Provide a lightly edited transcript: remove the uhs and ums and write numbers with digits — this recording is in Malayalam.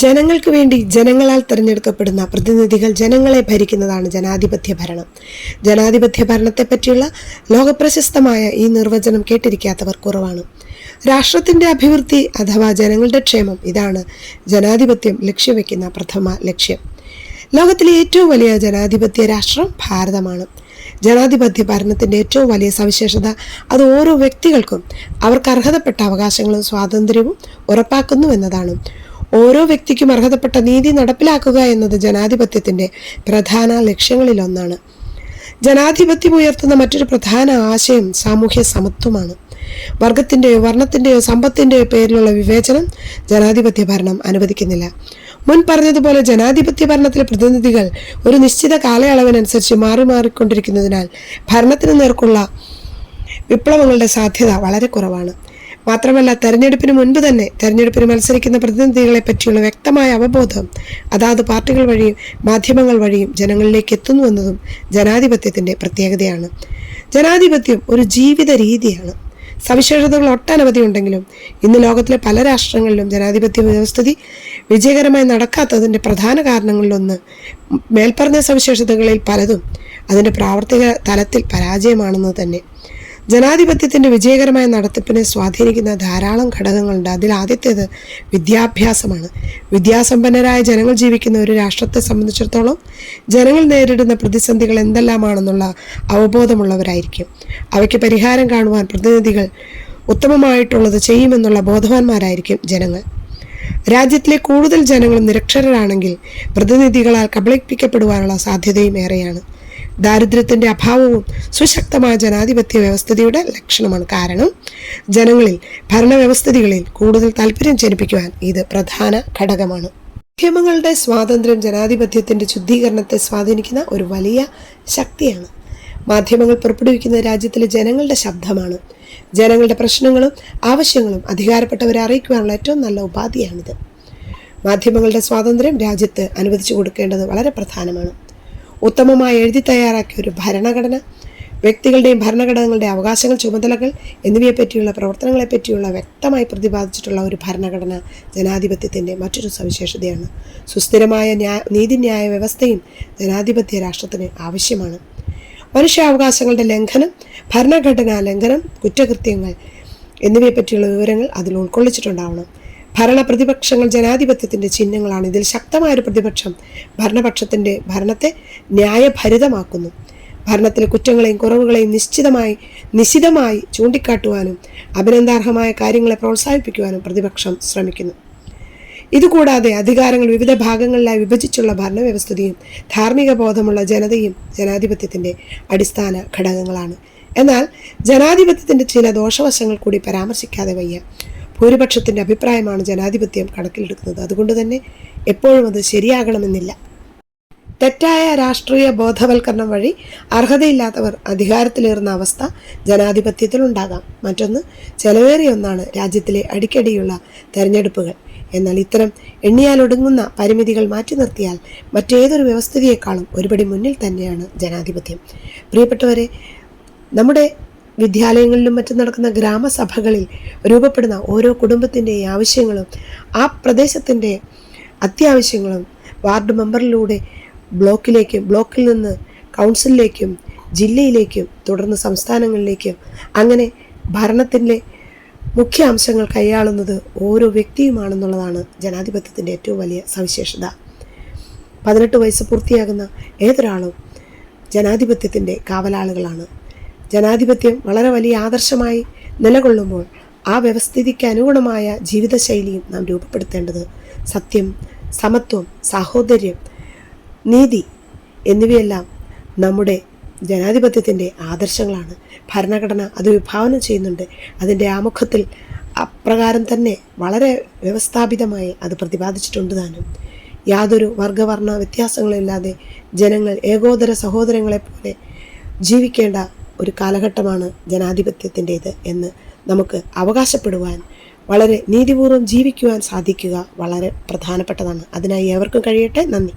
ജനങ്ങൾക്ക് വേണ്ടി ജനങ്ങളാൽ തിരഞ്ഞെടുക്കപ്പെടുന്ന പ്രതിനിധികൾ ജനങ്ങളെ ഭരിക്കുന്നതാണ് ജനാധിപത്യ ഭരണം. ജനാധിപത്യ ഭരണത്തെപ്പറ്റിയുള്ള ലോകപ്രശസ്തമായ ഈ നിർവചനം കേട്ടിരിക്കാത്തവർ കുറവാണ്. രാഷ്ട്രത്തിൻ്റെ അഭിവൃദ്ധി അഥവാ ജനങ്ങളുടെ ക്ഷേമം, ഇതാണ് ജനാധിപത്യം ലക്ഷ്യം വയ്ക്കുന്ന പ്രഥമ ലക്ഷ്യം. ലോകത്തിലെ ഏറ്റവും വലിയ ജനാധിപത്യ രാഷ്ട്രം ഭാരതമാണ്. ജനാധിപത്യ ഭരണത്തിൻ്റെ ഏറ്റവും വലിയ സവിശേഷത അത് ഓരോ വ്യക്തികൾക്കും അവർക്ക് അർഹതപ്പെട്ട അവകാശങ്ങളും സ്വാതന്ത്ര്യവും ഉറപ്പാക്കുന്നു എന്നതാണ്. ഓരോ വ്യക്തിക്കും അർഹതപ്പെട്ട നീതി നടപ്പിലാക്കുക എന്നത് ജനാധിപത്യത്തിൻ്റെ പ്രധാന ലക്ഷ്യങ്ങളിലൊന്നാണ്. ജനാധിപത്യം ഉയർത്തുന്ന മറ്റൊരു പ്രധാന ആശയം സാമൂഹ്യ സമത്വമാണ്. വർഗത്തിൻ്റെയോ വർണ്ണത്തിൻ്റെയോ സമ്പത്തിൻ്റെയോ പേരിലുള്ള വിവേചനം ജനാധിപത്യ ഭരണം അനുവദിക്കുന്നില്ല. മുൻ പറഞ്ഞതുപോലെ ജനാധിപത്യ ഭരണത്തിലെ പ്രതിനിധികൾ ഒരു നിശ്ചിത കാലയളവിനനുസരിച്ച് മാറിക്കൊണ്ടിരിക്കുന്നതിനാൽ ഭരണത്തിന് നേർക്കുള്ള വിപ്ലവങ്ങളുടെ സാധ്യത വളരെ കുറവാണ്. മാത്രമല്ല, തെരഞ്ഞെടുപ്പിന് മുൻപ് തന്നെ തെരഞ്ഞെടുപ്പിന് മത്സരിക്കുന്ന പ്രതിനിധികളെ പറ്റിയുള്ള വ്യക്തമായ അവബോധം അതാത് പാർട്ടികൾ വഴിയും മാധ്യമങ്ങൾ വഴിയും ജനങ്ങളിലേക്ക് എത്തുന്നുവെന്നതും ജനാധിപത്യത്തിൻ്റെ പ്രത്യേകതയാണ്. ജനാധിപത്യം ഒരു ജീവിത രീതിയാണ്. സവിശേഷതകൾ ഒട്ടനവധി ഉണ്ടെങ്കിലും ഇന്ന് ലോകത്തിലെ പല രാഷ്ട്രങ്ങളിലും ജനാധിപത്യ വ്യവസ്ഥിതി വിജയകരമായി നടക്കാത്തതിൻ്റെ പ്രധാന കാരണങ്ങളിലൊന്ന് മേൽപ്പറഞ്ഞ സവിശേഷതകളിൽ പലതും അതിൻ്റെ പ്രാവർത്തിക തലത്തിൽ പരാജയമാണെന്ന് തന്നെ. ജനാധിപത്യത്തിൻ്റെ വിജയകരമായ നടത്തിപ്പിനെ സ്വാധീനിക്കുന്ന ധാരാളം ഘടകങ്ങളുണ്ട്. അതിൽ ആദ്യത്തേത് വിദ്യാഭ്യാസമാണ്. വിദ്യാസമ്പന്നരായ ജനങ്ങൾ ജീവിക്കുന്ന ഒരു രാഷ്ട്രത്തെ സംബന്ധിച്ചിടത്തോളം ജനങ്ങൾ നേരിടുന്ന പ്രതിസന്ധികൾ എന്തെല്ലാമാണെന്നുള്ള അവബോധമുള്ളവരായിരിക്കും. അവയ്ക്ക് പരിഹാരം കാണുവാൻ പ്രതിനിധികൾ ഉത്തമമായിട്ടുള്ളത് ചെയ്യുമെന്നുള്ള ബോധവാന്മാരായിരിക്കും ജനങ്ങൾ. രാജ്യത്തിലെ കൂടുതൽ ജനങ്ങളും നിരക്ഷരരാണെങ്കിൽ പ്രതിനിധികളാൽ കബളിപ്പിക്കപ്പെടുവാനുള്ള സാധ്യതയും ഏറെയാണ്. ദാരിദ്ര്യത്തിൻ്റെ അഭാവവും സുശക്തമായ ജനാധിപത്യ വ്യവസ്ഥിതിയുടെ ലക്ഷണമാണ്. കാരണം ജനങ്ങളിൽ ഭരണവ്യവസ്ഥിതികളിൽ കൂടുതൽ താല്പര്യം ജനിപ്പിക്കുവാൻ ഇത് പ്രധാന ഘടകമാണ്. മാധ്യമങ്ങളുടെ സ്വാതന്ത്ര്യം ജനാധിപത്യത്തിൻ്റെ ശുദ്ധീകരണത്തെ സ്വാധീനിക്കുന്ന ഒരു വലിയ ശക്തിയാണ്. മാധ്യമങ്ങൾ പുറപ്പെടുവിക്കുന്ന രാജ്യത്തിലെ ജനങ്ങളുടെ ശബ്ദമാണ്. ജനങ്ങളുടെ പ്രശ്നങ്ങളും ആവശ്യങ്ങളും അധികാരപ്പെട്ടവരെ അറിയിക്കുവാനുള്ള ഏറ്റവും നല്ല ഉപാധിയാണിത്. മാധ്യമങ്ങളുടെ സ്വാതന്ത്ര്യം രാജ്യത്ത് അനുവദിച്ചു കൊടുക്കേണ്ടത് വളരെ പ്രധാനമാണ്. ഉത്തമമായി എഴുതി തയ്യാറാക്കിയ ഒരു ഭരണഘടന വ്യക്തികളുടെയും ഭരണഘടനകളുടെയും അവകാശങ്ങൾ, ചുമതലകൾ എന്നിവയെപ്പറ്റിയുള്ള പ്രവർത്തനങ്ങളെപ്പറ്റിയുള്ള വ്യക്തമായി പ്രതിപാദിച്ചിട്ടുള്ള ഒരു ഭരണഘടന ജനാധിപത്യത്തിൻ്റെ മറ്റൊരു സവിശേഷതയാണ്. സുസ്ഥിരമായ നീതിന്യായ വ്യവസ്ഥയും ജനാധിപത്യ രാഷ്ട്രത്തിന് ആവശ്യമാണ്. മനുഷ്യാവകാശങ്ങളുടെ ലംഘനം, ഭരണഘടനാ ലംഘനം, കുറ്റകൃത്യങ്ങൾ എന്നിവയെപ്പറ്റിയുള്ള വിവരങ്ങൾ അതിൽ ഉൾക്കൊള്ളിച്ചിട്ടുണ്ടാവണം. ഭരണ പ്രതിപക്ഷങ്ങൾ ജനാധിപത്യത്തിൻ്റെ ചിഹ്നങ്ങളാണ്. ഇതിൽ ശക്തമായൊരു പ്രതിപക്ഷം ഭരണത്തെ ന്യായഭരിതമാക്കുന്നു. ഭരണത്തിലെ കുറ്റങ്ങളെയും കുറവുകളെയും നിശിതമായി ചൂണ്ടിക്കാട്ടുവാനും അഭിനന്ദാർഹമായ കാര്യങ്ങളെ പ്രോത്സാഹിപ്പിക്കുവാനും പ്രതിപക്ഷം ശ്രമിക്കുന്നു. ഇതുകൂടാതെ അധികാരങ്ങൾ വിവിധ ഭാഗങ്ങളിലായി വിഭജിച്ചുള്ള ഭരണവ്യവസ്ഥിതിയും ധാർമ്മിക ബോധമുള്ള ജനതയും ജനാധിപത്യത്തിൻ്റെ അടിസ്ഥാന ഘടകങ്ങളാണ്. എന്നാൽ ജനാധിപത്യത്തിൻ്റെ ചില ദോഷവശങ്ങൾ കൂടി പരാമർശിക്കാതെ വയ്യ. ഭൂരിപക്ഷത്തിൻ്റെ അഭിപ്രായമാണ് ജനാധിപത്യം കണക്കിലെടുക്കുന്നത്. അതുകൊണ്ട് തന്നെ എപ്പോഴും അത് ശരിയാകണമെന്നില്ല. തെറ്റായ രാഷ്ട്രീയ ബോധവൽക്കരണം വഴി അർഹതയില്ലാത്തവർ അധികാരത്തിലേറുന്ന അവസ്ഥ ജനാധിപത്യത്തിലുണ്ടാകാം. മറ്റൊന്ന്, ചെലവേറിയ ഒന്നാണ് രാജ്യത്തിലെ അടിക്കടിയുള്ള തെരഞ്ഞെടുപ്പുകൾ. എന്നാൽ ഇത്തരം എണ്ണിയാലൊടുങ്ങുന്ന പരിമിതികൾ മാറ്റി നിർത്തിയാൽ മറ്റേതൊരു വ്യവസ്ഥിതിയേക്കാളും ഒരുപടി മുന്നിൽ തന്നെയാണ് ജനാധിപത്യം. പ്രിയപ്പെട്ടവരെ, നമ്മുടെ വിദ്യാലയങ്ങളിലും മറ്റും നടക്കുന്ന ഗ്രാമസഭകളിൽ രൂപപ്പെടുന്ന ഓരോ കുടുംബത്തിൻ്റെയും ആവശ്യങ്ങളും ആ പ്രദേശത്തിൻ്റെ അത്യാവശ്യങ്ങളും വാർഡ് മെമ്പറിലൂടെ ബ്ലോക്കിലേക്കും, ബ്ലോക്കിൽ നിന്ന് കൗൺസിലിലേക്കും, ജില്ലയിലേക്കും, തുടർന്ന് സംസ്ഥാനങ്ങളിലേക്കും, അങ്ങനെ ഭരണത്തിൻ്റെ മുഖ്യ അംശങ്ങൾ കൈയാളുന്നത് ഓരോ വ്യക്തിയുമാണെന്നുള്ളതാണ് ജനാധിപത്യത്തിൻ്റെ ഏറ്റവും വലിയ സവിശേഷത. 18 വയസ്സ് പൂർത്തിയാകുന്ന ഏതൊരാളും ജനാധിപത്യത്തിൻ്റെ കാവലാളുകളാണ്. ജനാധിപത്യം വളരെ വലിയ ആദർശമായി നിലകൊള്ളുമ്പോൾ ആ വ്യവസ്ഥിതിക്ക് അനുഗുണമായ ജീവിതശൈലിയും നാം രൂപപ്പെടുത്തേണ്ടത് സത്യം, സമത്വം, സാഹോദര്യം, നീതി എന്നിവയെല്ലാം നമ്മുടെ ജനാധിപത്യത്തിൻ്റെ ആദർശങ്ങളാണ്. ഭരണഘടന അത് വിഭാവനം ചെയ്യുന്നുണ്ട്. അതിൻ്റെ ആമുഖത്തിൽ അപ്രകാരം തന്നെ വളരെ വ്യവസ്ഥാപിതമായി അത് പ്രതിപാദിച്ചിട്ടുണ്ട് താനും. യാതൊരു വർഗവർണ്ണ വ്യത്യാസങ്ങളില്ലാതെ ജനങ്ങൾ ഏകോദര സഹോദരങ്ങളെപ്പോലെ ജീവിക്കേണ്ട ഒരു കാലഘട്ടമാണ് ജനാധിപത്യത്തിൻ്റേത് എന്ന് നമുക്ക് അവകാശപ്പെടുവാൻ, വളരെ നീതിപൂർവ്വം ജീവിക്കുവാൻ സാധിക്കുക വളരെ പ്രധാനപ്പെട്ടതാണ്. അതിനായി ഏവർക്കും കഴിയട്ടെ. നന്ദി.